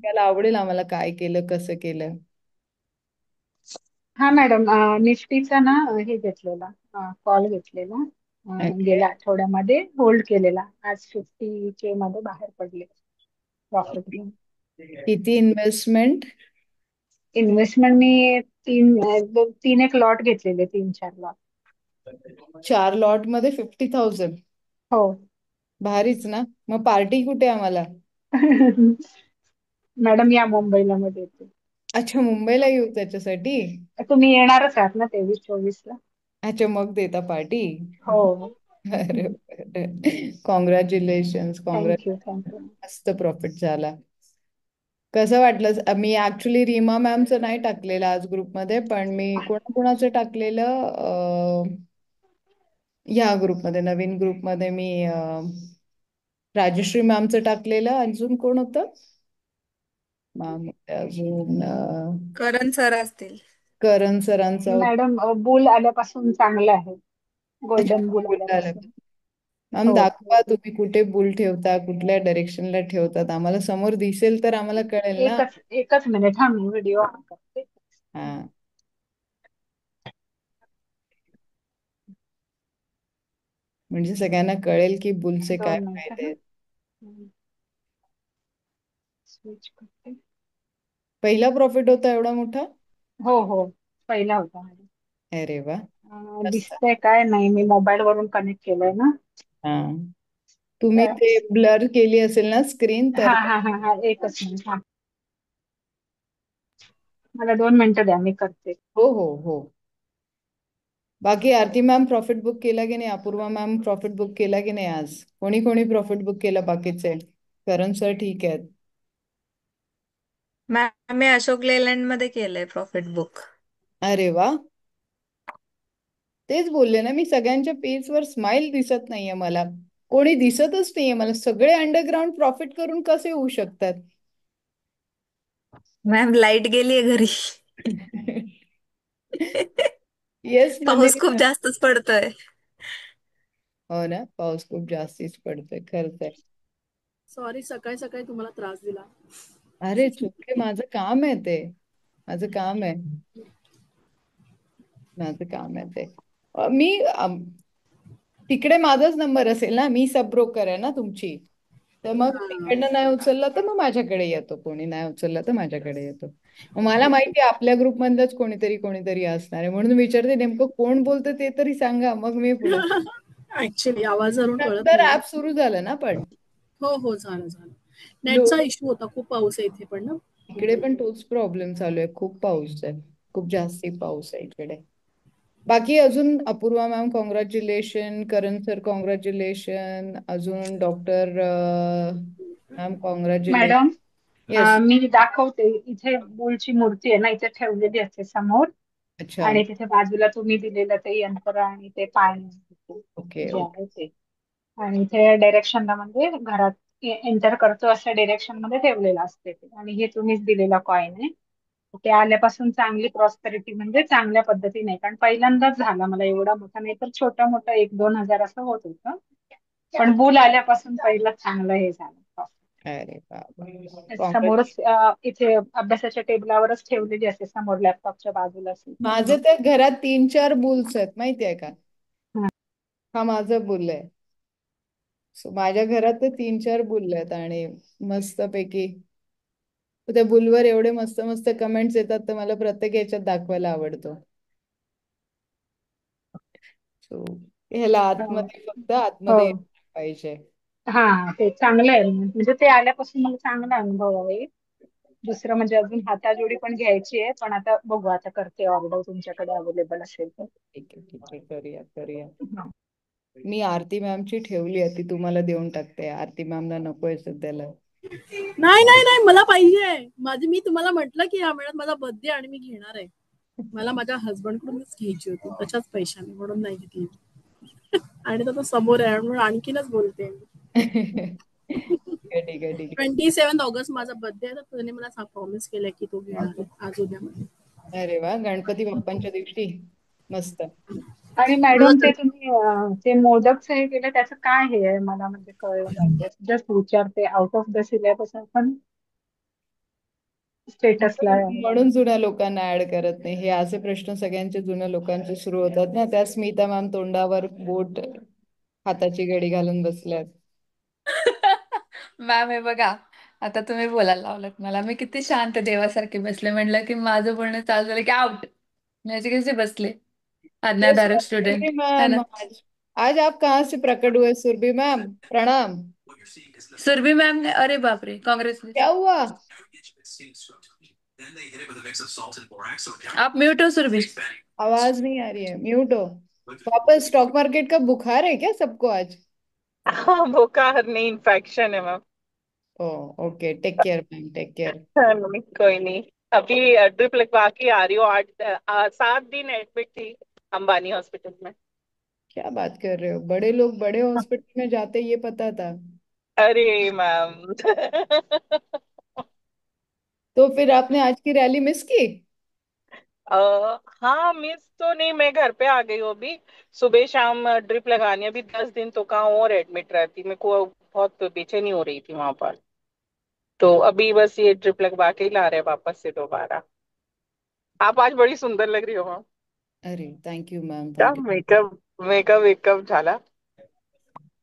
त्याला आवडेल आम्हाला काय केलं कसं केलं. हा मॅडम, निफ्टीचा ना हे घेतलेला, कॉल घेतलेला, ओके. गेल्या आठवड्यामध्ये होल्ड केलेला. आज 50K मध्ये बाहेर पडले प्रॉफिट घेऊन. किती इन्व्हेस्टमेंट? इन्व्हेस्टमेंट मी तीन एक लॉट घेतलेले, 3-4 लॉट. 4 लॉट मध्ये 50,000? हो. भारीच ना. मग पार्टी कुठे आम्हाला? मॅडम या मुंबईला मध्ये येते. अच्छा, मुंबईला येऊ त्याच्यासाठी? तुम्ही येणारच आहात ना 23-24 ला? अच्छा, मग देता पार्टी. हो. अरे कॉंग्रॅच्युलेशन, थँक्यू कॉंग्रॅच्युलेशन. थँक्यू. मस्त प्रॉफिट झाला. कसं वाटलं? मी ऍक्च्युली रीमा मॅमचं नाही टाकलेलं आज ग्रुपमध्ये, पण मी कोणाकोणाचं टाकलेलं ह्या ग्रुपमध्ये, नवीन ग्रुपमध्ये मी राजश्री मॅमचं टाकलेलं. अजून कोण होतं मॅम? अजून करण सर असतील. करण सरांचा होता. मॅडम, बुल आल्यापासून चांगलं आहे. अच्छा, गोल्डन बुल बुलला आलं. आल्यापासून. मॅम हो. दाखवा तुम्ही कुठे बुल ठेवता, कुठल्या डायरेक्शनला ठेवतात. आम्हाला समोर दिसेल तर आम्हाला कळेल ना. एकच एकच मिनिट, हा मी व्हिडिओ ऑन करते. हा, म्हणजे सगळ्यांना कळेल की बुलचे काय 2 मिनिट फायदे हा. आहेत. स्विच करते. पहिला प्रॉफिट होता एवढा मोठा? हो हो, पहिला होता. अरे वा. मस्त. दिसतंय काय? नाही, मी मोबाईल वरून कनेक्ट केलंय ना. हा, तुम्ही तर ते ब्लर केली असेल ना स्क्रीन हा तर. हा हा हा, एकच मिनिट हा. मला 2 मिनिटं द्या, मी करते. हो हो हो. बाकी आरती मॅम प्रॉफिट बुक केला की नाही? अपूर्वा मॅम प्रॉफिट बुक केला की नाही? आज कोणी कोणी प्रॉफिट बुक केला बाकीचे? करण सर ठीक आहेत. मॅम मी अशोक लेलँड मध्ये केलंय प्रॉफिट बुक. अरे वा. तेच बोलले ना मी, सगळ्यांच्या पेजवर स्माइल दिसत नाहीये मला. कोणी दिसतच नाहीये मला. सगळे अंडरग्राऊंड प्रॉफिट करून कसे होऊ शकतात? मॅम लाईट गेलीय घरी. येस म्हणजे. पाऊस खूप जास्तच पडतोय. हो ना, पाऊस खूप जास्तीच पडतोय, खरंच आहे. सॉरी, सकाळी सकाळी तुम्हाला त्रास दिला. अरे चुके, माझं काम आहे ते. माझं काम आहे. माझं काम आहे ते. मी तिकडे माझाच नंबर असेल ना, मी सब ब्रोकर आहे ना तुमची. तर मग हा. तिकडनं नाही उचलला तर मग माझ्याकडे येतो, कोणी नाही उचलला तर माझ्याकडे येतो. मग मला माहिती आहे आपल्या ग्रुपमधलंच कोणीतरी कोणीतरी असणार आहे, म्हणून विचारते नेमकं कोण बोलतं ते तरी सांगा, मग मी पुढे. ऍक्च्युली आवाजावरून कळत नंतर नाही. ऍप सुरू झालं ना पण. हो हो, झालं झालं. नेटचा लोक इश्यू होता, खूप पाऊस आहे इथे पण ना. इकडे मुंबईत. पण तोच प्रॉब्लेम चालू आहे, खूप पाऊस आहे. खूप जास्ती पाऊस आहे इकडे. बाकी अजून Apurva ma'am congratulation, Karan sir congratulation, अजून doctor ma'am congratulation. Madam, yes. मी दाखवते. इथे बुलची मूर्ती आहे ना, इथे ठेवलेली असते समोर. अच्छा. आणि तिथे बाजूला तुम्ही दिलेलं ते यंत्र आणि ते पाणी ओके जे ओके. आहे ते. आणि इथे डायरेक्शनला म्हणजे घरात एंटर करतो अशा डायरेक्शन मध्ये ठेवलेलं असते ते. आणि हे तुम्हीच दिलेला कॉइन आहे. ते आल्यापासून चांगली प्रॉस्पेरिटी, म्हणजे चांगल्या पद्धतीने, कारण पहिल्यांदाच झाला मला एवढा मोठा. नाही तर छोटा मोठा 1-2 हजार असं होत होतं. पण बुल आल्यापासून पहिलं चांगलं हे झालं. अरे बाबा. समोरच, कॉंग्रॅच्युलेशन. इथे अभ्यासाच्या टेबलावरच ठेवलेली असते, समोर लॅपटॉपच्या बाजूला असेल. माझे तर घरात 3-4 बुल्स आहेत माहिती आहे का. हा माझा बुल आहे. सो माझ्या घरात तर 3-4 बुल आहेत आणि मस्तपैकी त्या बुलवर एवढे मस्त मस्त कमेंट्स येतात तर मला प्रत्येक याच्यात दाखवायला आवडतो. सो ह्याला हो आतमध्ये, फक्त आतमध्ये हो. यायला पाहिजे. हा, ते चांगलं आहे. म्हणजे ते आल्यापासून मला चांगला अनुभव आहे. दुसरं म्हणजे अजून हाताजोडी पण घ्यायची आहे, पण आता बघू, आता करते ऑर्डर तुमच्याकडे अवेलेबल असेल तर. ठीक आहे, करूया करूया. मी आरती मॅमची ठेवली आहे, ती तुम्हाला देऊन टाकते. आरती मॅमला नकोय सध्याला. नाही नाही नाही, मला पाहिजे माझी. मी तुम्हाला म्हटलं की या महिन्यात माझा बर्थडे आणि मी घेणार आहे. मला माझ्या हसबंड कडूनच घ्यायची होती, त्याच्याच पैशाने, म्हणून नाही घेतली. आणि तो समोर आहे म्हणून आणखीनच बोलते. ठीक आहे ठीक आहे ठीक आहे. 27 ऑगस्ट माझा बर्थडे आहे, तर त्याने मला प्रॉमिस केलंय की तो घेणार आहे आज उद्यामध्ये. अरे वा, गणपती बाप्पांच्या दिवशी. मस्त. आणि मॅडम ते तुम्ही ते मोदकचं हे केलं त्याचं काय हे आहे मला म्हणजे कळलं नाही. जस्ट विचारते आउट ऑफ द सिलेबस पण स्टेटसला आहे. म्हणून जुन्या लोकांना ऍड करत नाही. हे असे प्रश्न सगळ्यांचे जुन्या लोकांचे सुरू होतात ना. त्या स्मिता मॅम तोंडावर बोट हाताची घडी घालून बसल्यात. मॅम हे बघा, आता तुम्ही बोलायला लावलात मला. मी किती शांत देवासारखे बसले. म्हटलं की माझं बोलणं चालू झालं की आउट. मी असे कसे बसले, यस आज्ञाधारक स्टुडंट सुरभि है मैम, ना. आज आप कहाँ से प्रकट हुए सुरभि मैम? प्रणाम। सुरभि मैम ने, अरे बाप रे, क्या कांग्रेचुलेशन। हुआ? आप म्यूट हो सुरभि। आवाज नहीं आ रही है, म्यूट हो। वापस स्टॉक मार्केट का बुखार है क्या सबको आज? हाँ बुखार नहीं इन्फेक्शन है ma'am. Oh okay, take care ma'am, take care. नहीं कोई नहीं। अभी ड्रिप लगवा के आ रही हूँ। 7 दिन एडमिट थी अंबानी हॉस्पिटल में। क्या बात कर रहे हो? बड़े लोग बड़े हॉस्पिटल में जाते, ये पता था? अरे मैम तो फिर आपने आज की रैली मिस की? हाँ मिस तो नहीं, मैं घर पे आ गई हूँ अभी। सुबह शाम ड्रिप लगानी है। अभी 10 दिन तो कहाँ और एडमिट रहती, मेरे को बहुत बेचैनी हो रही थी वहां पर। तो अभी बस ये ड्रिप लगवा के ही ला रहे हैं वापस से दोबारा। आप आज बड़ी सुंदर लग रही हो मैम। अरे थैंक यू मैम, क्या thank you. Makeup makeup wake up झाला।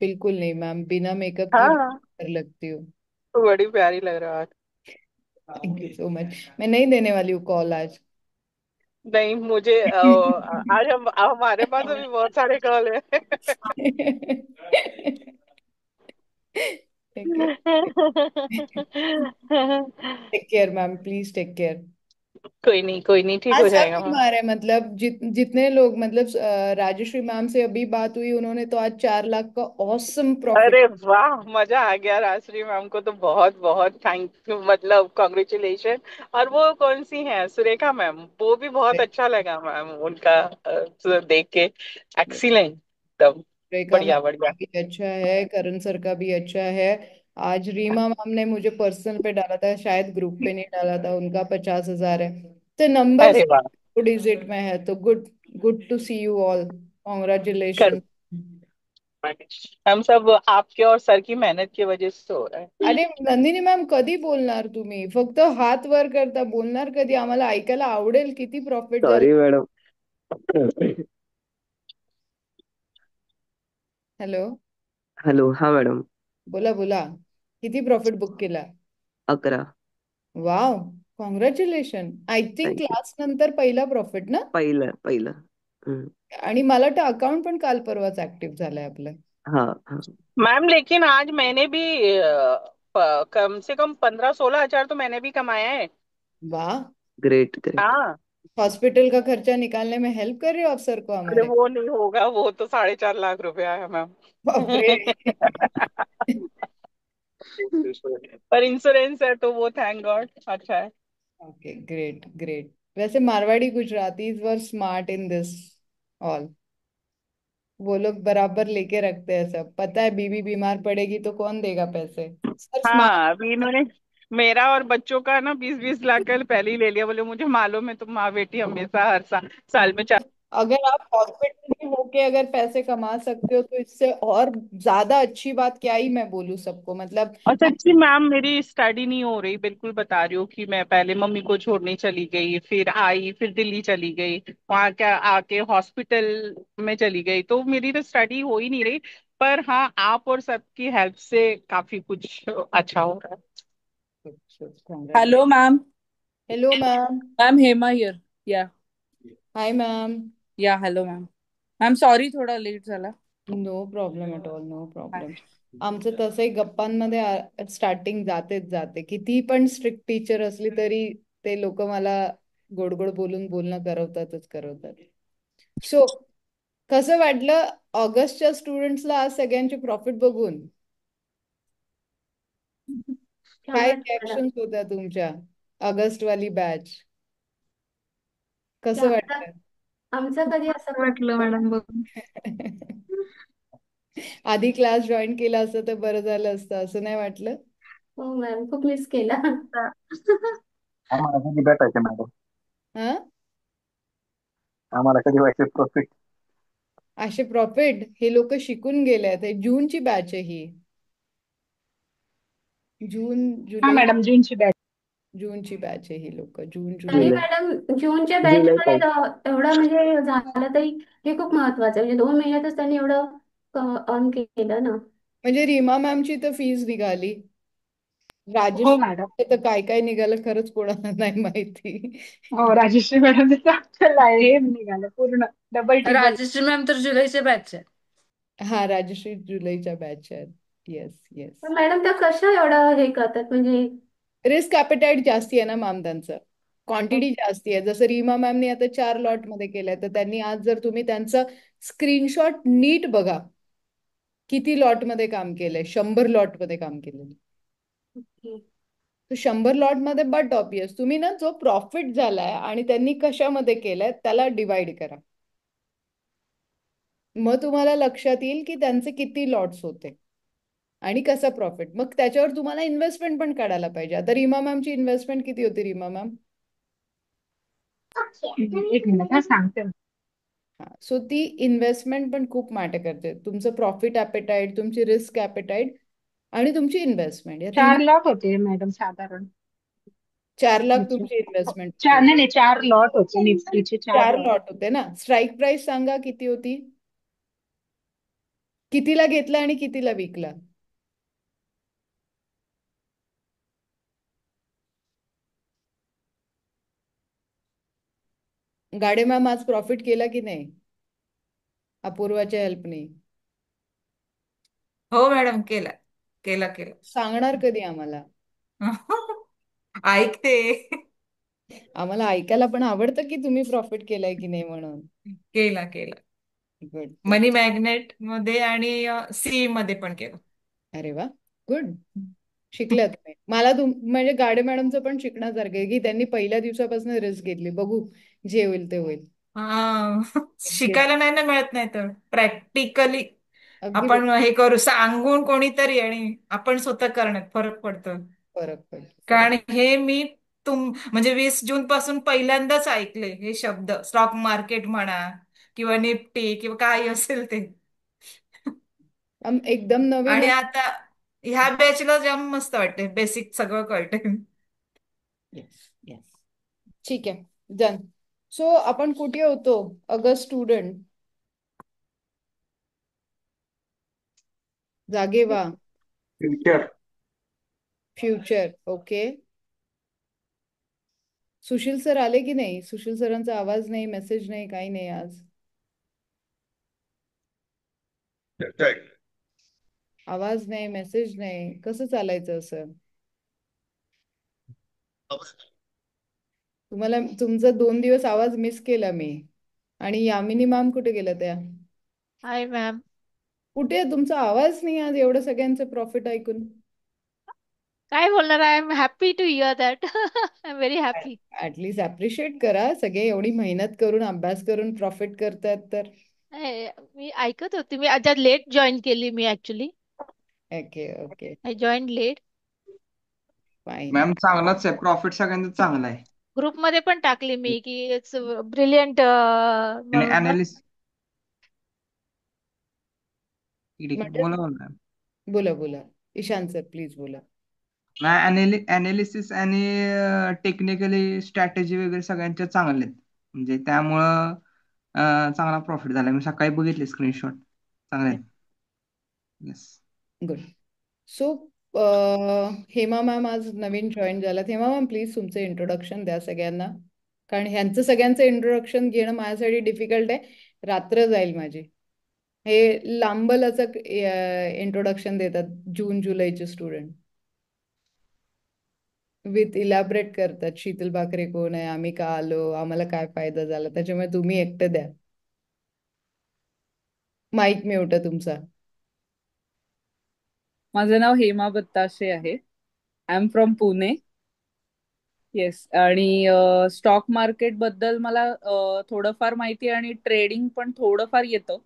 बिल्कुल नहीं मैम, बिना मेकअप की हाँ सुंदर लगती हूँ। बड़ी प्यारी लग रहा है। Thank you so much. मैं नहीं देने वाली हूँ कॉल आज। नहीं मुझे आज हम हमारे पास अभी बहुत सारे कॉल है। ठीक है। Take care ma'am, please take care. कोई नहीं ठीक आज हो सब जाएगा मैम। बीमार है, मतलब जितने लोग, मतलब राजश्री मैम से अभी बात हुई, उन्होंने तो आज 4 लाख का ऑसम प्रॉफिट। अरे वाह मजा आ गया। राजश्री मैम को तो बहुत बहुत थैंक यू, मतलब कॉन्ग्रेचुलेशन। और वो कौन सी हैं, सुरेखा मैम, वो भी बहुत अच्छा लगा मैम उनका देख के। एक्सीलेंट एकदम। रेखा मैम बढ़िया का बढ़िया। भी अच्छा है, करण सर का भी अच्छा है। आज रीमा मैम ने मुझे पर्सनल पे डाला था, शायद ग्रुप पे नहीं डाला था, उनका 50,000 है। तो नंबर्स अरे वाह। डिजिट में है, तो good. Good to see you all, कर कॉन्ग्रेचुलेशन। हम सब आपके और सर की मेहनत की वजह से हो रहा है। अरे नंदिनी मॅम, कधी बोलणार तुम्ही? फक्त हात वर करता, बोलणार कधी? आम्हाला ऐकायला आवडेल किती प्रॉफिट झालं. Sorry madam. Hello, hello. हा मॅडम. बोला बोला. किती प्रॉफिट बुक केला? 11. Wow, congratulation. I think thank you. Class नंतर पहिला प्रॉफिट ना? पहिलं पहिलं. हम्म. आणि मला वाटतं अकाउंट पण काल परवाच ऍक्टिव्ह झालंय आपलं. हा हा. मैम लेकिन आज मैंने भी कम से कम 15-16 हजार तो मैंने भी कमाया है। वाह। Great great. हाँ। हॉस्पिटल का खर्चा निकालने में हेल्प कर रहे हो आप सर को अरे हमारे? वो नहीं होगा, वो तो 4.5 लाख रुपया है मैम। बापरे। पर इंश्योरेंस है तो वो थैंक गॉड अच्छा है। Okay, great great. वैसे मारवाड़ी गुजरातीज वर स्मार्ट इन दिस ऑल। वो लोग बराबर लेके रखते हैं सब, पता है बीवी बीमार पड़ेगी तो कौन देगा पैसे। Sir smart. हाँ अभी इन्होंने मेरा और बच्चों का ना 20-20 लाख का पहले ही ले लिया। बोले मुझे मालूम है तुम माँ बेटी हमेशा हर साल में अगर आप हॉस्पिटल में होके अगर पैसे कमा सकते हो, तो इससे और ज्यादा अच्छी बात क्या ही मैं बोलूं सबको, मतलब। और सच्ची मैम मेरी स्टडी नहीं हो रही, बिल्कुल बता रही हूँ कि मैं पहले मम्मी को छोड़ने चली गई, फिर आई, फिर दिल्ली चली गई, वहां क्या आके हॉस्पिटल में चली गई, तो मेरी तो स्टडी हो ही नहीं रही। पर हाँ आप और सबकी हेल्प से काफी कुछ अच्छा हो रहा है। Hello Hello, ma'am. Ma'am. I'm Hema here. Yeah. Hi ma'am. Yeah, hello, ma'am. I'm sorry थोडा लेट झाला. No problem at all, no Hi. Problem. आमचं तसंही गप्पांमध्ये स्टार्टिंग जातेच जाते. किती पण स्ट्रिक्ट टीचर असली तरी ते लोक मला गोड गोड बोलून बोलणं करवतातच करवतात. सो कसं वाटलं ऑगस्टच्या स्टुडंट्सला आज सगळ्यांचे प्रॉफिट बघून? छान काय वाटलं मला. रिॲक्शन्स होत्या तुमच्या? ऑगस्ट वाली बॅच की कसं आमचा वाटतं? आमचा कधी असा वाटलं प्रॉब्लेम मॅडम बघून. आधी क्लास जॉईन केला असतं तर बरं झालं असतं, असं नाही वाटलं? हो मॅम, खूप मिस केला. आम्हाला कधी भेटायचे मॅडम? हा. आम्हाला कधी व्हायचे प्रॉफिट? असे प्रॉफिट हे लोक शिकून गेले आहेत. जूनची बॅच आहे ही. जून हा जुलै मॅडम, जूनची बॅच. जूनची बॅच आहे ही लोक. जून तरी जुलै. जुलै मॅडम जूनच्या बॅच जुलै मध्ये पासून. एवढं म्हणजे झालं तरी हे खूप महत्वाचं आहे. म्हणजे 2 महिन्यातच त्यांनी एवढं अर्न केलं ना. म्हणजे रीमा मॅमची तर फीज निघाली. हो राजेश मॅडम. तर काय काय निघालं खरंच कोणाला नाही माहिती. हो, राजेश्री मॅडम हे निघालं पूर्ण डबल टिबल. राजश्री मॅम तर जुलैचे बॅच आहे. हा, राजश्री जुलैच्या बॅच आहेत. Yes yes. पण मॅडम त्या कशा एवढं हे करतात म्हणजे. रिस्क ॲपेटाईट जास्ती आहे ना मॅम त्यांचं. क्वांटिटी जास्ती आहे. जसं रीमा मॅमने आता 4 लॉट मध्ये केलंय, तर त्यांनी आज जर तुम्ही त्यांचं स्क्रीनशॉट नीट बघा, किती लॉट मध्ये काम केलंय. 100 लॉट मध्ये काम केलेलं. ओके. तर 100 लॉट मध्ये बट ऑब्वियस तुम्ही ना जो प्रॉफिट झालाय आणि त्यांनी कशामध्ये केलाय त्याला डिवाइड करा. मग तुम्हाला लक्षात येईल की त्यांचे किती लॉट्स होते आणि कसं प्रॉफिट. मग त्याच्यावर तुम्हाला इन्व्हेस्टमेंट पण काढायला पाहिजे. आता रीमा मॅमची इन्व्हेस्टमेंट किती होती रीमा मॅम? एक मिनिट हा, सांगते. हा, सो ती इन्व्हेस्टमेंट पण खूप मॅटर करते. तुमचं प्रॉफिट ॲपेटाईट, तुमची रिस्क ॲपेटाईट आणि तुमची इन्व्हेस्टमेंट, या 4 तिन्ही. लॉट होते मॅडम साधारण. 4 लाख अच्छा. तुमची इन्व्हेस्टमेंट चार होती. नाही, 4 लॉट होते निफ्टीचे 4 4 लॉट. लॉट होते ना. स्ट्राईक प्राइस सांगा किती होती? कितीला घेतला आणि कितीला विकला? गाडे मॅम आज प्रॉफिट केला की नाही अपूर्वाच्या हेल्पने? हो मॅडम, केला केला केला. सांगणार कधी आम्हाला? ऐकते. आम्हाला ऐकायला पण आवडतं की तुम्ही प्रॉफिट केलाय की नाही म्हणून. केला केला. Good good. मनी मॅग्नेट मध्ये आणि सी मध्ये पण केलं. अरे वा, गुड. शिकल्या तुम्ही. मला म्हणजे गाडे मॅडमचं पण शिकण्यासारखं आहे की त्यांनी पहिल्या दिवसापासून रिस्क घेतली. बघू, जे होईल ते होईल. अगदी शिकायला नाही ना मिळत, नाही तर प्रॅक्टिकली अगदी आपण हे करू सांगून कोणीतरी आणि आपण स्वतः करण्यात फरक पडतो. फरक पडतो. फरक. कारण हे मी म्हणजे 20 जून पासून पहिल्यांदाच ऐकले हे शब्द. स्टॉक मार्केट म्हणा किंवा निफ्टी किंवा काही असेल ते. एकदम नवीन आणि आहे. आता ह्या बॅचला जाम मस्त वाटते, बेसिक सगळं कळते. Yes yes. ठीक आहे, डन. सो आपण कुठे होतो? अगं स्टुडंट जागे व्हा. Future. Future. Okay. Sushil sir आले की नाही? सुशील सरांचा आवाज नाही, मेसेज नाही, काही नाही आज. आवाज नाही, मेसेज नाही. कसं चालायचं असं? तुम्हाला तुमचा 2 दिवस आवाज मिस केला मी. आणि यामिनी मॅम कुठे गेल्या त्या? हाय मॅम. कुठे आहे? तुमचा आवाज नाही आज एवढं सगळ्यांचं प्रॉफिट ऐकून. काय बोलणार, I am happy to hear that. I am very happy. At least appreciate करा. सगळे एवढी मेहनत करून अभ्यास करून प्रॉफिट करतायत तर. मी ऐकत होते. मी आता लेट जॉईन केली मी actually. Okay okay, I join late. Fine. Ma'am चांगलाच आहे, प्रॉफिट सगळ्यांचा चांगला आहे. ग्रुप मध्ये पण टाकली मी की इट्स ब्रिलियंट आणि म्हणून ना. अनालिस्ट. ठीक आहे, म्हणजे बोला ना मॅम. बोला बोला, ईशान सर प्लीज बोला. अनालिसिस आणि टेक्निकली स्ट्रॅटेजी वगैरे सगळ्यांच्या चांगले आहेत. म्हणजे त्यामुळं चांगला प्रॉफिट झाला. मी सकाळी बघितले स्क्रीनशॉट, चांगले आहेत. Yes. Good. So Hema ma'am आज नवीन जॉईन झाल्यात. हेमा मॅम प्लीज तुमचं इंट्रोडक्शन द्या सगळ्यांना, कारण ह्यांचं सगळ्यांचं इंट्रोडक्शन घेणं माझ्यासाठी डिफिकल्ट आहे. रात्र जाईल माझी. हे लांबलचक इंट्रोडक्शन देतात जून जुलैचे स्टुडंट. विथ इलॅबरेट करतात. शीतल बाकरे कोण आहे, आम्ही का आलो, आम्हाला काय फायदा झाला. त्याच्यामुळे तुम्ही एकटं द्या. माईक म्यूट आहे तुमचा. माझं नाव हेमा बत्ताशे आहे. I am from Pune. Yes. आणि स्टॉक मार्केट बद्दल मला थोडंफार माहिती आहे आणि ट्रेडिंग पण थोडंफार येतं.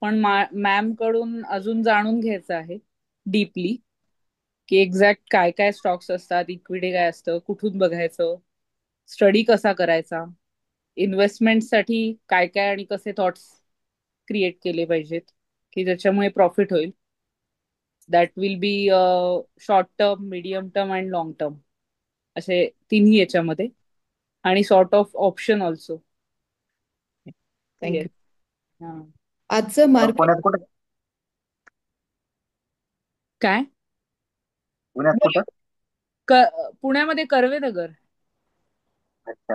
पण मॅम कडून अजून जाणून घ्यायचं आहे डीपली, की एक्झॅक्ट काय काय स्टॉक्स असतात, इक्विटी काय असतं, कुठून बघायचं, स्टडी कसा करायचा, इन्व्हेस्टमेंट साठी काय काय आणि कसे थॉट्स क्रिएट केले पाहिजेत की ज्याच्यामुळे प्रॉफिट होईल. That will be short term, medium term and long term असे तिन्ही याच्यामध्ये, आणि sort of option also. Thank you. Yes. हा. आजचं मार्केट पुण्यात कुठे? काय? पुण्यात कुठं? पुण्यामध्ये कर्वेनगर. अच्छा.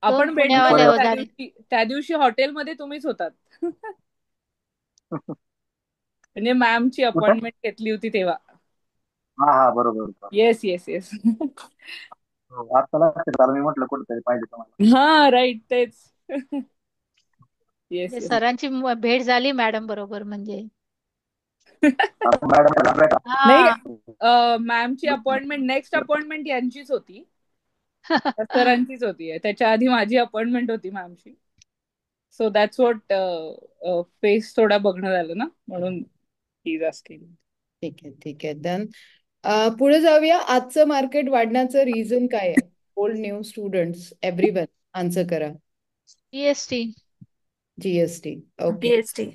दोन आपण भेटलो पुण्यावाले ना बरं. हो झाले. त्या दिवशी हॉटेलमध्ये तुम्हीच होतात. म्हणजे मॅमची कुठं? अपॉइंटमेंट घेतली होती तेव्हा. हा हा, बरोबर बरोबर. Yes yes yes. हो, आता लक्षात आलं. मी म्हटलं कुठेतरी पाहिजे तुम्हाला. हा राईट, तेच. येस म्हणजे येस. सरांची भेट झाली मॅडम बरोबर म्हणजे. आता मॅडम नाही, हा. मॅमची अपॉइंटमेंट, नेक्स्ट अपॉइंटमेंट यांचीच होती, सरांचीच होती. त्याच्या आधी माझी अपॉइंटमेंट होती मॅमची. सो दॅट्स वॉट, फेस थोडा बघणं झालं ना, म्हणून प्लीज आस्किंग. ठीक आहे, ठीक आहे, डन. पुढे जाऊया. आजचं मार्केट वाढण्याचं रिझन काय आहे? Old new students, everyone answer करा. जीएसटी. जीएसटी. Okay, GST.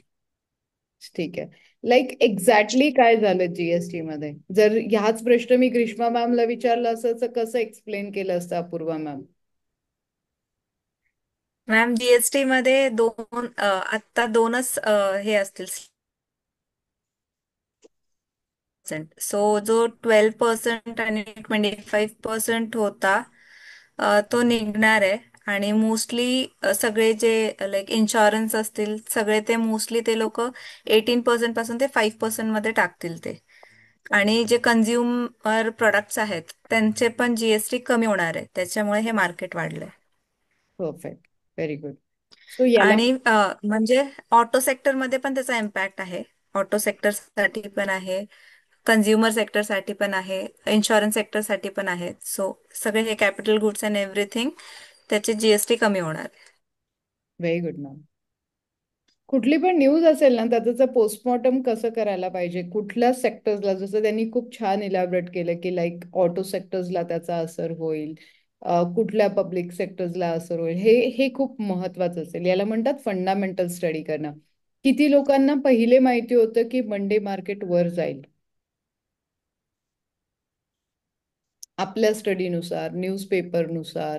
ठीक आहे. लाईक एक्झॅक्टली काय झालं जीएसटी मध्ये? जर ह्याच प्रश्न मी ग्रीष्मा मॅमला विचारला असं तर कसं एक्सप्लेन केलं असतं अपूर्वा मॅम? मॅम जीएसटी मध्ये आता दोनच हे असतील. सो जो 12% आणि 25% होता तो निघणार आहे. आणि मोस्टली सगळे जे लाईक इन्शुरन्स असतील सगळे ते मोस्टली ते लोक 18% पासून ते 5% मध्ये टाकतील ते. आणि जे कन्झ्युमर प्रोडक्ट्स आहेत त्यांचे पण जीएसटी कमी होणार आहे. त्याच्यामुळे हे मार्केट वाढलंय. Perfect, very good. सो याला आणि म्हणजे ऑटो सेक्टरमध्ये पण त्याचा इम्पॅक्ट आहे. ऑटो सेक्टरसाठी पण आहे, कन्झ्युमर सेक्टरसाठी पण आहे, इन्शुरन्स सेक्टरसाठी पण आहे. सो सगळे हे कॅपिटल गुड्स अँड एव्हरीथिंग त्याचे जीएसटी कमी होणार आहे. Very good ma'am. कुठली पण न्यूज असेल ना त्याचं पोस्टमॉर्टम कसं करायला पाहिजे, कुठल्या सेक्टर्सला? जसं त्यांनी खूप छान इलॅबरेट केलं की लाईक ऑटो सेक्टर्सला त्याचा असर होईल, कुठल्या पब्लिक सेक्टर्सला असर होईल, हे हे खूप महत्वाचं असेल. याला म्हणतात फंडामेंटल स्टडी करणं. किती लोकांना पहिले माहिती होतं की मंडे मार्केट वर जाईल? आपल्या स्टडीनुसार, न्यूजपेपरनुसार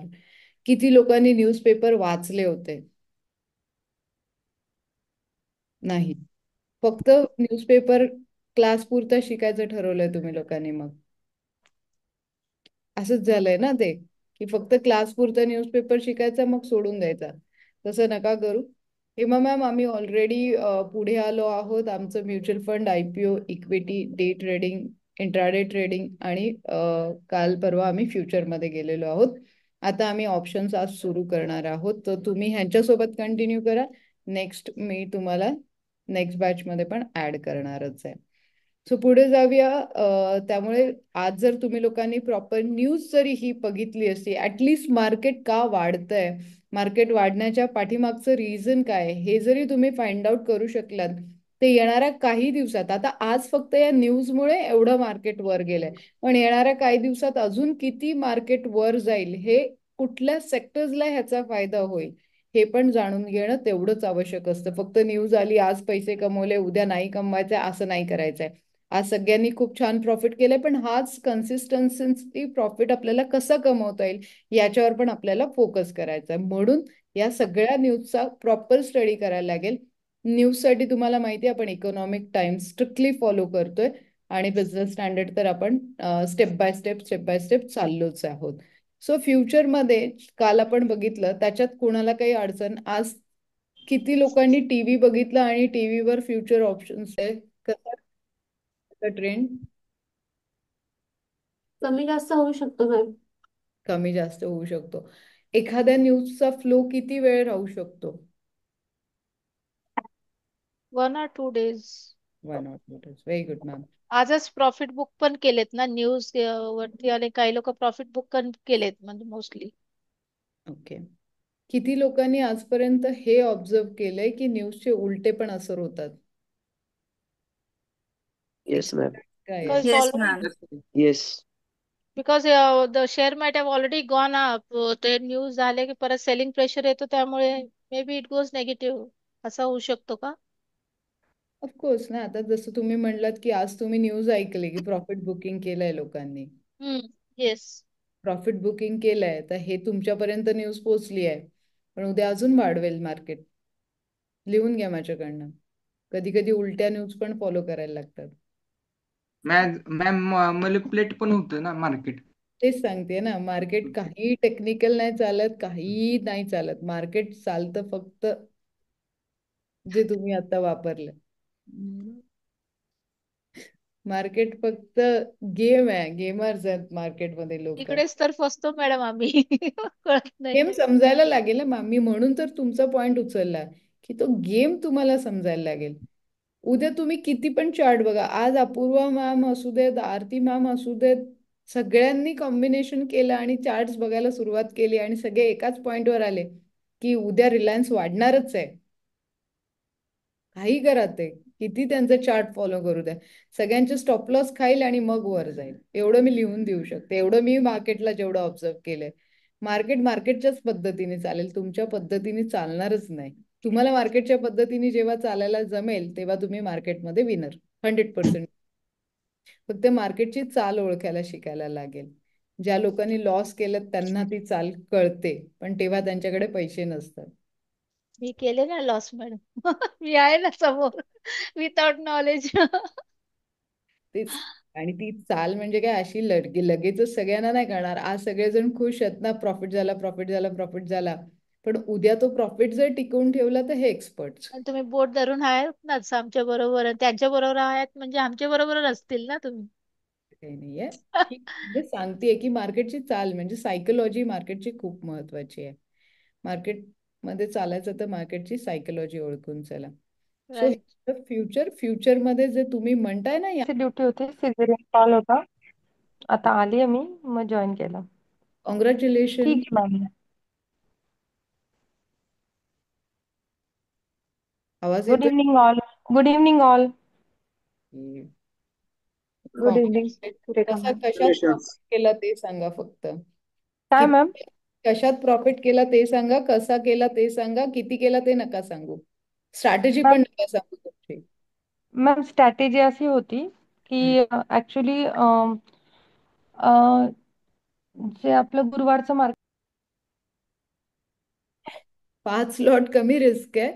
किती लोकांनी न्यूजपेपर वाचले होते? नाही. फक्त न्यूजपेपर क्लास पुरता शिकायचं ठरवलंय तुम्ही लोकांनी. मग असंच झालंय ना ते, की फक्त क्लास पुरता न्यूजपेपर शिकायचा मग सोडून द्यायचा. तसं नका करू. हेमा मॅम, आम्ही ऑलरेडी पुढे आलो आहोत. आमचं mutual fund, IPO, equity, day trading, intraday trading आणि काल परवा आम्ही फ्युचरमध्ये गेलेलो आहोत. आता आम्ही ऑप्शन्स आज सुरू करणार आहोत. तर तुम्ही ह्यांच्यासोबत कंटिन्यू करा. नेक्स्ट मी तुम्हाला नेक्स्ट बॅचमध्ये पण ऍड करणारच आहे. सो पुढे जाऊया. त्यामुळे आज जर तुम्ही लोकांनी प्रॉपर न्यूज जरी ही बघितली असती, ऍटलिस्ट मार्केट का वाढतंय, मार्केट वाढण्याच्या पाठीमागचं रिझन काय, हे जरी तुम्ही फाइंड आउट करू शकलात, ते येणाऱ्या काही दिवसात, आता आज फक्त या न्यूजमुळे एवढं मार्केट वर गेलंय, पण येणाऱ्या काही दिवसात अजून किती मार्केट वर जाईल, हे कुठल्या सेक्टर्सला ह्याचा फायदा होईल हे पण जाणून घेणं तेवढंच आवश्यक असतं. फक्त न्यूज आली, आज पैसे कमवले, उद्या नाही कमवायचे, असं नाही करायचंय. आज सगळ्यांनी खूप छान प्रॉफिट केलंय, पण हाच कन्सिस्टन्सी प्रॉफिट आपल्याला कसं कमवता येईल याच्यावर पण आपल्याला फोकस करायचा आहे. म्हणून या सगळ्या न्यूजचा प्रॉपर स्टडी करायला लागेल. न्यूजसाठी तुम्हाला माहिती आहे आपण इकॉनॉमिक टाइम्स स्ट्रिक्टली फॉलो करतोय आणि बिझनेस स्टँडर्ड तर आपण स्टेप बाय स्टेप चाललोच आहोत. सो फ्युचरमध्ये काल आपण बघितलं, त्याच्यात कोणाला काही अडचण? आज किती लोकांनी टीव्ही बघितला आणि टीव्हीवर फ्युचर ऑप्शन्स आहे? कसा ट्रेंड? कमी जास्त होऊ शकतो मॅम. कमी जास्त होऊ शकतो. एखाद्या न्यूजचा फ्लो किती वेळ राहू शकतो? 1 or 2 days. 1 or 2 days. Very good ma'am. आजच प्रॉफिट बुक पण केलेत ना न्यूज वरती आले, काही लोक प्रॉफिट बुक पण केलेत म्हणजे मोस्टली. ओके. किती लोकांनी आजपर्यंत हे ऑब्झर्व केलंय की न्यूजचे उलटे पण असर होतात? Yes ma'am. काय आहे? Because yes already, ma'am. Yes. because the share might have already gone up. ते न्यूज झाले की परत सेलिंग प्रेशर येतो, त्यामुळे may be it goes negative असा होऊ शकतो का? ऑफकोर्स ना, आता जसं तुम्ही म्हणलात की आज तुम्ही न्यूज ऐकली की प्रॉफिट बुकिंग केलंय लोकांनी. येस. प्रॉफिट बुकिंग केलंय तर हे तुमच्यापर्यंत न्यूज पोहोचली आहे, पण उद्या अजून वाढवेल मार्केट. लिहून घ्या माझ्याकडनं. कधी कधी उलट्या न्यूज पण फॉलो करायला लागतात. मॅम मॅनिपुलेट पण होतं ना मार्केट. तेच सांगते ना, मार्केट काही टेक्निकल नाही चालत, काही नाही चालत. मार्केट चालतं फक्त जे तुम्ही आता वापरलं. मार्केट फक्त गेम आहे, गेमर्स आहेत मार्केटमध्ये लोक. इकडेच तर फसतो मॅडम आम्ही. कळत नाही. गेम समजायला लागेल ना. मी म्हणून तर तुमचा पॉइंट उचलला की तो गेम तुम्हाला समजायला लागेल. उद्या तुम्ही किती पण चार्ट बघा, आज अपूर्वा मॅम असू देत, आरती मॅम असू देत, सगळ्यांनी कॉम्बिनेशन केलं आणि चार्ट्स बघायला सुरुवात केली आणि सगळे एकाच पॉइंटवर आले की उद्या रिलायन्स वाढणारच आहे. काही करा ते, किती त्यांचा चार्ट फॉलो करू द्या, सगळ्यांचे स्टॉप लॉस खाईल आणि मग वर जाईल. एवढं मी लिहून देऊ शकते. एवढं मी मार्केटला जेवढं ऑब्झर्व केलंय. मार्केट मार्केटच्याच पद्धतीने चालेल, तुमच्या पद्धतीने चालणारच नाही. तुम्हाला मार्केटच्या पद्धतीने जेव्हा चालायला जमेल तेव्हा तुम्ही मार्केटमध्ये विनर 100%. फक्त मार्केटची चाल ओळखायला शिकायला लागेल. ज्या लोकांनी लॉस केलं त्यांना ती चाल कळते, पण तेव्हा त्यांच्याकडे पैसे नसतात. मी केले ना लॉस मॅडम. मी आहे ना समोर विदाउट नॉलेज. तेच. आणि ती चाल म्हणजे काय अशी लगेचच सगळ्यांना नाही करणार. आज सगळेजण खुश आहेत ना, प्रॉफिट झाला, प्रॉफिट झाला, प्रॉफिट झाला. पण उद्या तो प्रॉफिट जर टिकवून ठेवला तर हे एक्सपर्ट. आणि तुम्ही बोट धरून आहात ना आमच्या बरोबर, त्यांच्या बरोबर आहात म्हणजे आमच्या बरोबर असतील ना तुम्ही. काही नाहीये. म्हणजे सांगतेय की मार्केटची चाल म्हणजे सायकोलॉजी मार्केटची खूप महत्वाची आहे. मार्केटमध्ये चालायचं तर मार्केटची सायकोलॉजी ओळखून चला. So right. फ्युचरमध्ये जे तुम्ही म्हणताय ना, ड्युटी होती, सिझेरियन कॉल होता. आता आली मी, मग जॉईन केलं. कॉंग्रॅच्युलेशन. ठीक आहे मॅम. आवाज गुड येतोय? Evening all. Good evening all. Good evening Surekha कसा मॅम. कशात प्रॉफिट केला ते सांगा फक्त. काय मॅम? कशात प्रॉफिट केला ते सांगा, कसा केला ते सांगा, किती केला ते नका सांगू. स्ट्रॅटेजी पण नका सांगू तुमची. मॅम स्ट्रॅटेजी अशी होती की ऍक्च्युली जे आपलं गुरुवारचं मार्केट 5 लॉट कमी रिस्क आहे.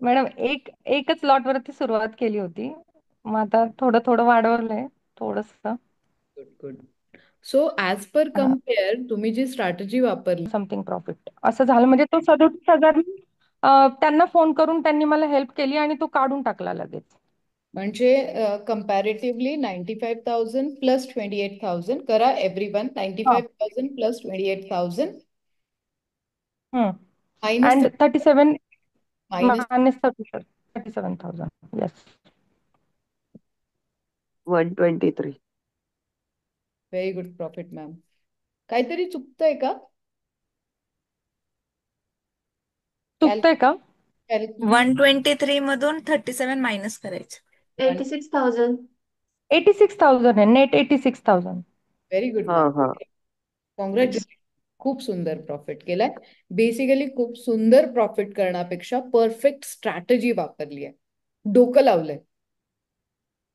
मॅडम एकच लॉट वरती सुरुवात केली होती, मग आता थोडं थोडं वाढवलंय थोडस. Good good. So as per compare तुम्ही जी स्ट्रॅटेजी वापरली, समथिंग प्रॉफिट असं झालं म्हणजे तो 37,000 त्यांना फोन करून त्यांनी मला हेल्प केली आणि तो काढून टाकला लगेच. म्हणजे कम्पॅरेटिव्हली 95,000 प्लस 28,000 करा everyone. 95,000 plus 28,000 minus and 37 minus minus 37,000. Yes. 123. Very good profit ma'am. काहीतरी चुकतंय का? चुकतंय का? 123 मधून 37 मायनस करायचे. 86,000. 86,000 आहे, नेट 86,000. व्हेरी गुड हा मॅम. हा. कॉंग्रॅच्युलेशन. खूप सुंदर प्रॉफिट केलाय. बेसिकली खूप सुंदर प्रॉफिट करण्यापेक्षा परफेक्ट स्ट्रॅटेजी वापरली आहे. डोकं लावलंय,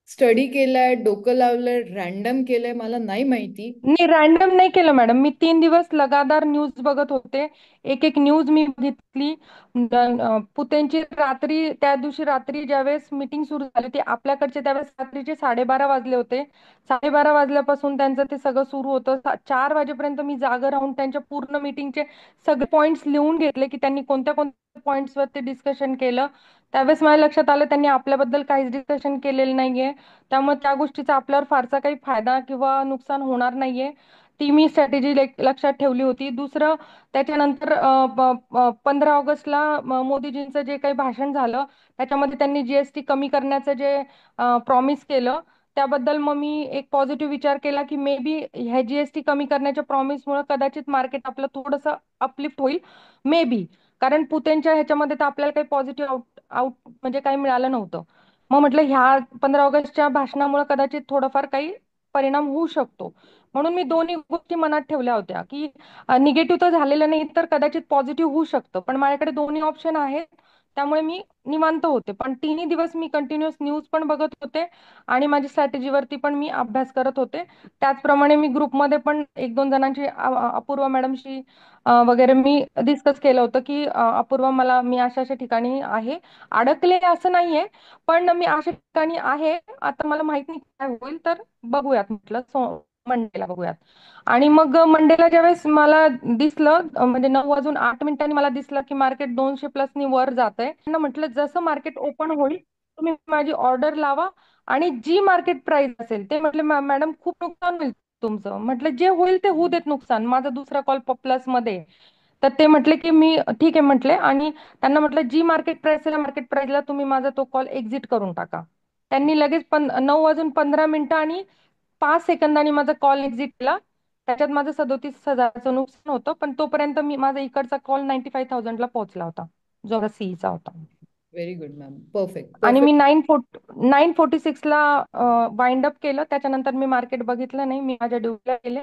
स्टडी केलाय, डोकं लावलंय, रॅन्डम केलंय, मला नाही माहिती. नाही रॅन्डम नाही केलं मॅडम. मी 3 दिवस लगातार न्यूज बघत होते. एक एक न्यूज मी बघितली. पुतेंची रात्री, त्या दिवशी रात्री ज्यावेळेस मीटिंग सुरू झाली होती आपल्याकडचे, त्यावेळेस रात्रीचे 12:30 वाजले होते. 12:30 वाजल्यापासून त्यांचं ते सगळं सुरू होतं. 4 वाजेपर्यंत मी जागं राहून त्यांच्या पूर्ण मीटिंगचे सगळे पॉइंट्स लिहून घेतले की त्यांनी कोणत्या कोणत्या पॉइंट्स वरती डिस्कशन केलं. त्यावेळेस माझ्या लक्षात आलं त्यांनी आपल्याबद्दल काहीच डिस्कशन केलेलं नाहीये, त्यामुळे त्या गोष्टीचा आपल्यावर फारसा काही फायदा किंवा नुकसान होणार नाहीये. ती मी स्ट्रॅटेजी लक्षात ठेवली होती. दुसरं, त्याच्यानंतर 15 ऑगस्टला मोदीजींचं जे काही भाषण झालं त्याच्यामध्ये त्यांनी जीएसटी कमी करण्याचं जे प्रॉमिस केलं त्याबद्दल मग मी एक पॉझिटिव्ह विचार केला की मे बी ह्या जीएसटी कमी करण्याच्या प्रॉमिसमुळे कदाचित मार्केट आपलं थोडंसं अपलिफ्ट होईल, मे बी. कारण पुतेंच्या ह्याच्यामध्ये तर आपल्याला काही पॉझिटिव्ह आउट म्हणजे काही मिळालं नव्हतं. मग म्हटलं ह्या 15 ऑगस्टच्या भाषणामुळे कदाचित थोडंफार काही परिणाम होऊ शकतो. म्हणून मी दोन्ही गोष्टी मनात ठेवल्या होत्या की निगेटिव्ह तर झालेलं नाही तर कदाचित पॉझिटिव्ह होऊ शकतं, पण माझ्याकडे दोन्ही ऑप्शन आहेत. त्यामुळे मी निवांत होते. पण तिन्ही दिवस मी कंटिन्युअस न्यूज पण बघत होते आणि माझी स्ट्रॅटेजीवरती पण मी अभ्यास करत होते. त्याचप्रमाणे मी ग्रुपमध्ये पण एक दोन जणांची अपूर्वा मॅडमशी वगैरे मी डिस्कस केलं होतं की अपूर्वा मी अशा अशा ठिकाणी आहे, अडकले असं नाहीये, पण मी अशा ठिकाणी आहे, आता मला माहित नाही काय होईल, तर बघूयात म्हटलं. मंडेला बघूयात. आणि मग मंडेला ज्यावेळेस मला दिसलं म्हणजे 9:08 मला दिसलं की मार्केट 200+ वर जात आहे. म्हटलं जसं मार्केट ओपन होईल तुम्ही माझी ऑर्डर लावा आणि जी मार्केट प्राइस असेल ते, म्हटलं मॅडम खूप नुकसान होईल तुमचं. म्हटलं जे होईल ते होऊ देत नुकसान, माझा दुसरा कॉल प्लस मध्ये आहे. तर ते म्हटले की मी ठीक आहे म्हटले, आणि त्यांना म्हटलं जी मार्केट प्राइस आहे मार्केट प्राइसला तुम्ही माझा तो कॉल एक्झिट करून टाका. त्यांनी लगेच 9:15 आणि 5 सेकंदांनी माझा कॉल एक्झिट केला. त्याच्यात माझं 37,000चं नुकसान होतं, पण तोपर्यंत माझा इकडचा कॉल 95,000ला पोहोचला होता, जो सीईचा होता. व्हेरी गुड मॅम, परफेक्ट आणि मी परफेक्ट. 9:46ला वाइंड अप केलं. त्याच्यानंतर मी मार्केट बघितलं नाही, मी माझ्या ड्युटीला गेले,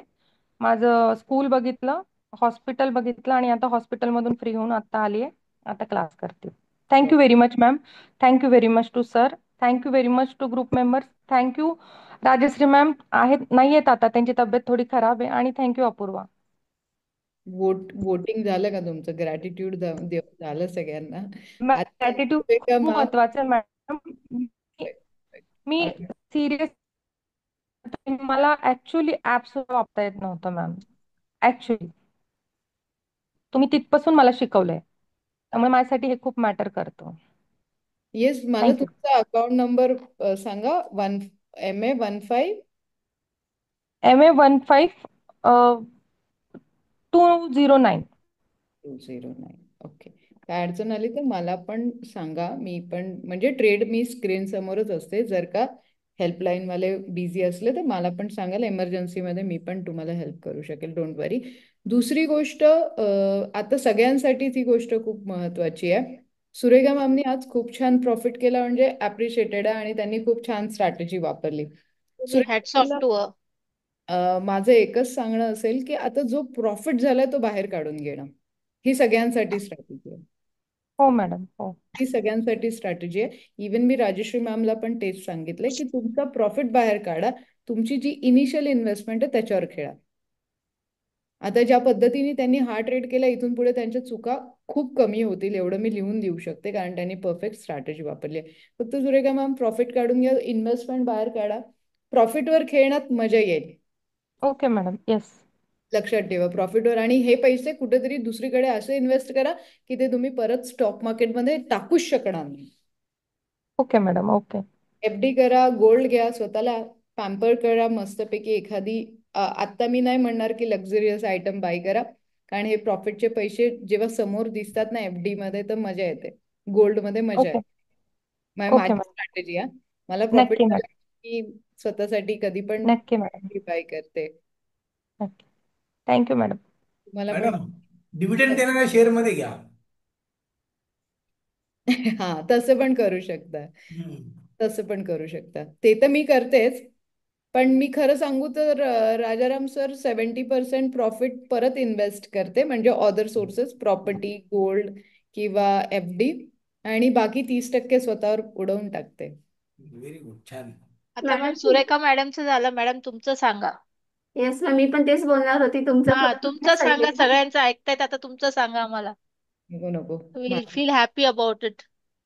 माझं स्कूल बघितलं, हॉस्पिटल बघितलं, आणि आता हॉस्पिटलमधून फ्री होऊन आता आली आहे, आता क्लास करते. Thank you very much ma'am. Thank you very much to sir. Thank you very much to group members. Thank you Rajshree ma'am, आहेत नाही आहेत आता, त्यांची तब्येत थोडी खराब आहे. आणि थँक्यू अपूर्वा. वोटिंग झालं का तुमचं? ग्रॅटिट्यूड झालं सगळ्यांना? आता ग्रॅटिट्यूड सुरेखा खूप मॅम, महत्वाचं मॅडम. मी सिरियस, मला ऍक्च्युली ऍप्स वापरता येत नव्हतं मॅम. ऍक्च्युली तुम्ही तिथपासून मला शिकवलंय, त्यामुळे माझ्यासाठी हे खूप मॅटर करतं. येस, मला थँक्यू. तुमचा अकाउंट नंबर सांगा. MA15 MA15 209. 209. ओके. काय अडचण आली तर मला पण सांगा. मी पण म्हणजे ट्रेड मी स्क्रीन समोरच असते. जर का हेल्पलाईन वाले बिझी असले तर मला पण सांगाल. इमर्जन्सीमध्ये मी पण तुम्हाला हेल्प करू शकेल, डोंट वरी. दुसरी गोष्ट, आता सगळ्यांसाठी ती गोष्ट खूप महत्वाची आहे. सुरेखा मॅमनी आज खूप छान प्रॉफिट केला, म्हणजे ॲप्रिशिएटेड आहे, आणि त्यांनी खूप छान स्ट्रॅटेजी वापरली. हॅट्स सुरेखा ऑफ मॅमला टू माझं एकच सांगणं असेल की आता जो प्रॉफिट झालाय तो बाहेर काढून घेणं, ही सगळ्यांसाठी स्ट्रॅटेजी आहे. हो मॅडम, हो. ही सगळ्यांसाठी स्ट्रॅटेजी आहे. इवन मी राजश्री मॅमला पण तेच सांगितलंय की तुमचा प्रॉफिट बाहेर काढा, तुमची जी इनिशियल इन्व्हेस्टमेंट आहे त्याच्यावर खेळा. आता ज्या पद्धतीने त्यांनी हा ट्रेड केला, इथून पुढे त्यांच्या चुका खूप कमी होतील, एवढं मी लिहून देऊ शकते, कारण त्यांनी परफेक्ट स्ट्रॅटेजी वापरली आहे. फक्त सुरेखा मॅम, प्रॉफिट काढून घ्या, इन्व्हेस्टमेंट बाहेर काढा, प्रॉफिटवर खेळण्यात मजा येईल. Okay madam, yes. लक्षात ठेवा प्रॉफिटवर, आणि हे पैसे कुठेतरी दुसरीकडे असे इन्व्हेस्ट करा की ते तुम्ही परत स्टॉक मार्केटमध्ये टाकूच शकणार नाही. Okay madam, okay. FD करा, गोल्ड घ्या, स्वतःला पॅम्पर करा मस्तपैकी एखादी. आत्ता मी नाही म्हणणार की लक्झरियस आयटम बाय करा, कारण हे प्रॉफिटचे पैसे जेव्हा समोर दिसतात ना FD मध्ये तर मजा येते, गोल्ड मध्ये मजा ओके. आहे. ओके माझी मॅडम. स्ट्रॅटेजी आहे. मला प्रॉफिट नक्की झालं मॅडम. की स्वतःसाठी कधी पण नक्की मॅडम. बाय करते. नक्की. Thank you madam. तुम्हाला पण. मॅडम, डिव्हिडंड देणाऱ्या शेअर मध्ये घ्या. हा, तसं पण करू शकता. तसं पण करू शकता, ते तर मी करतेच. पण मी खरं सांगू तर राजाराम सर 70% प्रॉफिट परत इन्व्हेस्ट करते, म्हणजे अदर सोर्सेस, प्रॉपर्टी, गोल्ड किंवा FD, आणि बाकी 30% स्वतःवर उडवून टाकते. व्हेरी गुड, छान. आता मॅम मॅडम सुरेखा मॅडमचं झालं, मॅडम तुमचं सांगा. येस मॅम, मी पण तेच बोलणार होती. तुमचं हा, पण तुमचं सांगा, सांगितलं. सगळ्यांचं ऐकतायत, आता तुमचं सांगा आम्हाला. नको नको, will feel happy about it.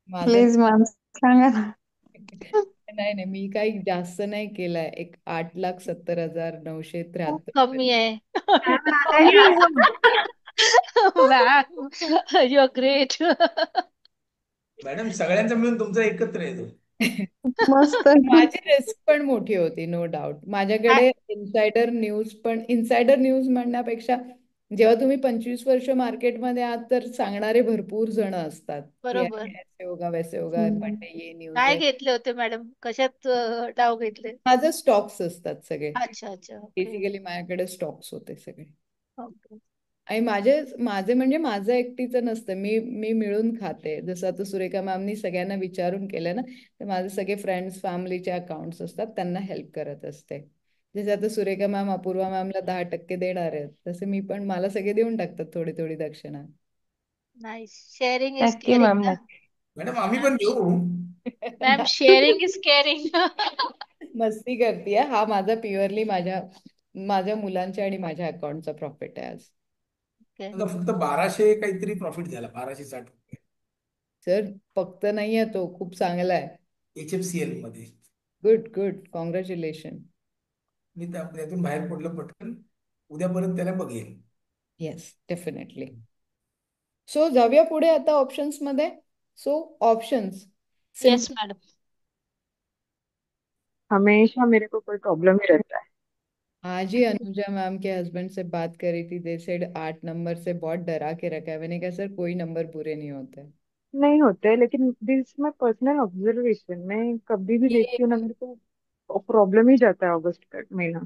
माझं प्लीज मॅम सांगा ना. नाही नाही, मी काही जास्त नाही केलाय. 8,70,973. खूप कमी आहे. Ma'am, you are great. Madam, सगळ्यांचा मिळून तुमचा एकत्र येतो. मस्त. माझी रिस्क पण मोठी होती, नो डाऊट. माझ्याकडे इन्सायडर न्यूज म्हणण्यापेक्षा, जेव्हा तुम्ही 25 वर्ष मार्केटमध्ये आहात तर सांगणारे भरपूर जण असतात की बरोबर. ऐसे होगा वैसे होगा, मंडे ये न्यूज काय आहे. घेतले होते मॅडम, कशात डाव घेतले? माझे स्टॉक्स असतात सगळे, अच्छा अच्छा, ओके बेसिकली माझ्याकडे स्टॉक्स होते सगळे. ओके. आणि माझे माझे म्हणजे माझं एकटीचं नसतं, मी मी मिळून खाते. जसं आता सुरेखा मॅमनी सगळ्यांना विचारून केलं ना, तर माझे सगळे फ्रेंड्स फॅमिलीचे अकाउंट्स असतात, त्यांना हेल्प करत असते. जसे आता सुरेखा मॅम अपूर्वा मॅमला 10% देणार आहेत, तसे मी पण, मला सगळे देऊन टाकतात थोडी थोडी दक्षिणा. नाईस. शेअरिंग इज नक्की केअरिंग मॅम, ना. नक्की. मॅडम आम्ही पण देऊ. Ma'am sharing is caring. मस्ती करते हा, माझा प्युअरली माझ्या माझ्या मुलांच्या आणि माझ्या अकाउंटचा प्रॉफिट आहे आज. आता फक्त 1200 काहीतरी प्रॉफिट झाला, 1260 रुपये. सर फक्त नाही आहे, तो खूप चांगला आहे. HFCL मध्ये. Good good, congratulation. मी त्यातून बाहेर पडलो पटकन, उद्यापर्यंत त्याला बघेल. Yes, definitely. सो जाऊया पुढे आता ऑप्शन्स मध्ये. So options yes madam. हमेशा मेरे को कोई प्रॉब्लम ही रहता है। आज ही अनुजा मैम के हस्बैंड से बात करी थी, दे सेड 8 नंबर से बहुत डरा के रखा है। मैंने कहा सर कोई नंबर बुरे नहीं होते। नहीं होते, लेकिन दिस माई पर्सनल ऑब्जर्वेशन, मैं कभी भी ये देखती हूँ ना, मेरे को प्रॉब्लम ही जाता है अगस्त का महीना,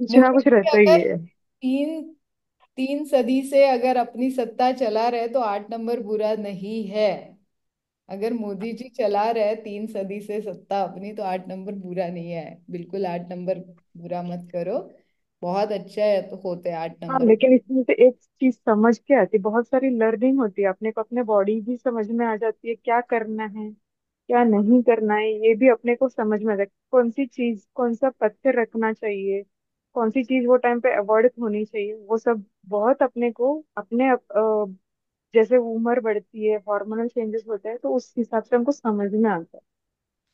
कुछ ना मोदी कुछ जी रहता ही अगर है। तीन तीन सदी से अगर अपनी सत्ता चला रहे तो 8 नंबर बुरा नहीं है। अगर मोदी जी चला रहे 3 सदी से सत्ता अपनी, तो 8 नंबर बुरा नहीं है। बिल्कुल 8 नंबर बुरा मत करो, बहुत अच्छा है तो होते हैं आठ हाँ, नंबर लेकिन इसमें से एक चीज समझ के आती है, बहुत सारी लर्निंग होती है, अपने को अपने बॉडी भी समझ में आ जाती है, क्या करना है क्या नहीं करना है, ये भी अपने को समझ में आ जाता है। कौन सी चीज, कौन सा पथ्य रखना चाहिए, कौन सी चीज वो टाइम पे अवॉइड होनी चाहिए, वो सब बहुत अपने को अपने जैसे उम्र बढ़ती है, हार्मोनल चेंजेस होते हैं, तो उस हिसाब से हमको समझ में आता है।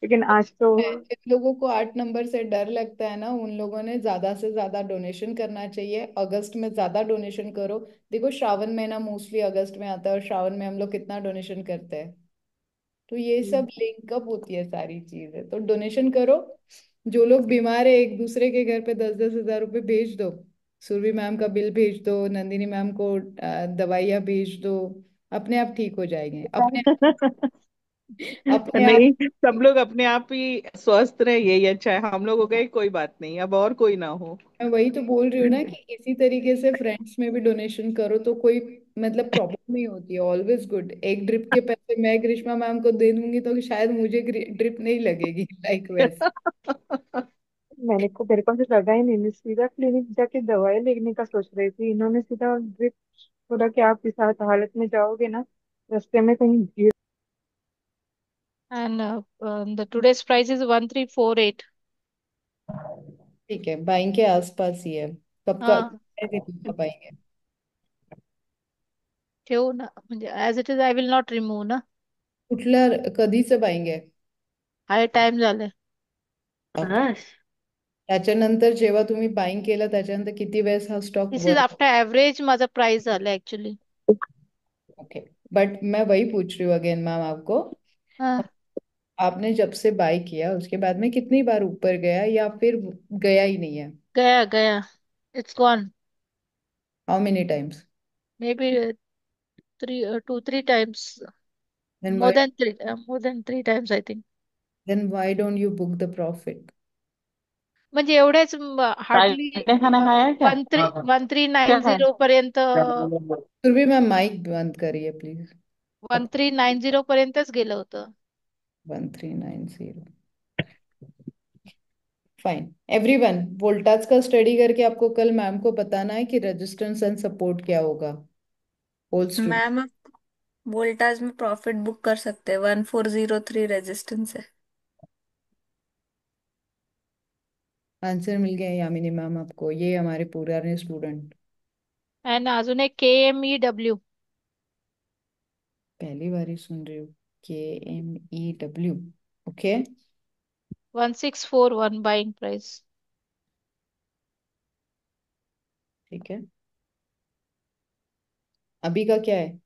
लेकिन आज तो है। जिन लोगों को 8 नंबर से डर लगता है ना, उन लोगों ने ज्यादा से ज्यादा डोनेशन करना चाहिए। अगस्त में ज्यादा डोनेशन करो। देखो श्रावण महीना मोस्टली अगस्त में आता है, और श्रावण में हम लोग कितना डोनेशन करते हैं, तो ये सब लिंकअप होती है सारी चीजें, तो डोनेशन करो। जो लोग बीमार है एक दूसरे के घर पे 10-10 हजार रुपए भेज दो। सुरभि मैम का बिल भेज दो, नंदिनी मैम को दवाइयाँ भेज दो। अपने आप ठीक हो जाएंगे, अपने अपने आप। नहीं, सब लोग अपने आप ही स्वस्थ रहे, यही अच्छा है। हम लोग हो गए, कोई बात नहीं, अब और कोई ना हो। मैं वही तो बोल रही हूँ ना कि इसी तरीके से फ्रेंड्स में भी डोनेशन करो तो कोई मतलब प्रॉब्लम नहीं होती है। Always good. एक ड्रिप के पैसे मैं ग्रीष्मा मैम को दे दूंगी तो शायद मुझे ड्रिप नहीं लगेगी, लाइक वैसे। मेरे को भी लगा ही नहीं, मैं सीधा क्लिनिक जाके दवाई लेने का सोच रही थी, इन्होंने सीधा ड्रिप बोला कि आप इस हालत में जाओगे ना, रास्ते में कहीं गिर। And the today's price is 1348. ठीक है, बाइंग के आसपास ही है। कब का हाँ पाएंगे? ठेवू ना, म्हणजे as it is I will not remove ना. कुठल्या कधीच पाहिजे? हाय टाइम झाले. त्याच्यानंतर जेव्हा तुम्ही बाईंग केलं त्याच्यानंतर किती वेळेस हा स्टॉक दिस इज वर? आफ्टर ऍव्हरेज माझा प्राइस झाला ऍक्च्युली. ओके, बट मैं वही पूछ रही हूँ अगेन मैम आपको। हाँ आपने जब से बाई किया उसके बाद में कितनी बार ऊपर गया या फिर गया ही नहीं है? गया गया. It's gone. How many times? May be 2-3 times. Then More why than three. More than 3 times I think. Then व्हाई don't you book the profit? म्हणजे एवढ्याच चाय हार्डली ने खाना खाया है क्या? 1390 पर्यंत. फिर भी मैं माइक बंद करिए प्लीज। 1390 पर्यंतच गेलं होतं. 1390। फाइन एवरीवन, वोल्टाज का स्टडी करके आपको कल मैम को बताना है कि रेजिस्टेंस एंड सपोर्ट क्या होगा। Hole student. मैम वोल्टाज में प्रॉफिट बुक कर सकते हैं, 1403 रेजिस्टेंस है। आंसर मिल गया यामिनी मैम आपको, ये हमारे पुराने स्टूडेंट। आणि अजून एक KMEW. पहली बार ही सुन रही हूँ। KMEW। Okay 1641 buying price. ठीक है, अभी का क्या है?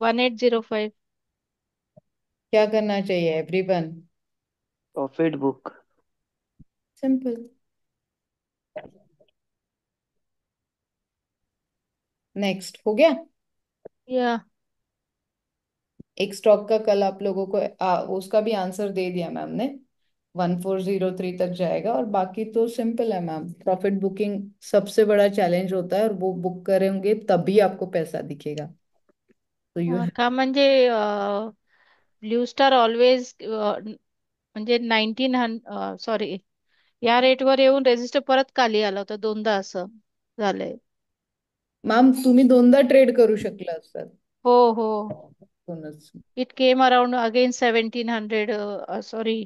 1805. क्या करना चाहिए everyone? Profit book. Simple. Next हो गया। या एक स्टॉक का कल आप लोगों को उसका भी आंसर दे दिया मैम ने। 1403 तक जाएगा, और बाकी तो सिंपल है मैम। प्रॉफिट बुकिंग सबसे बड़ा चैलेंज होता है, और वो बुक करेंगे तभी आपको पैसा दिखेगा। तो यू का म्हणजे ब्ल्यू स्टार ऑलवेज म्हणजे 19 या रेटवर येऊन रेजिस्टर परत खाली आलं होतं, दोनदा असं झालंय. मॅम तुम्ही दोनदा ट्रेड करू शकला असतात. हो हो. दोनच. It came around again 1700, sorry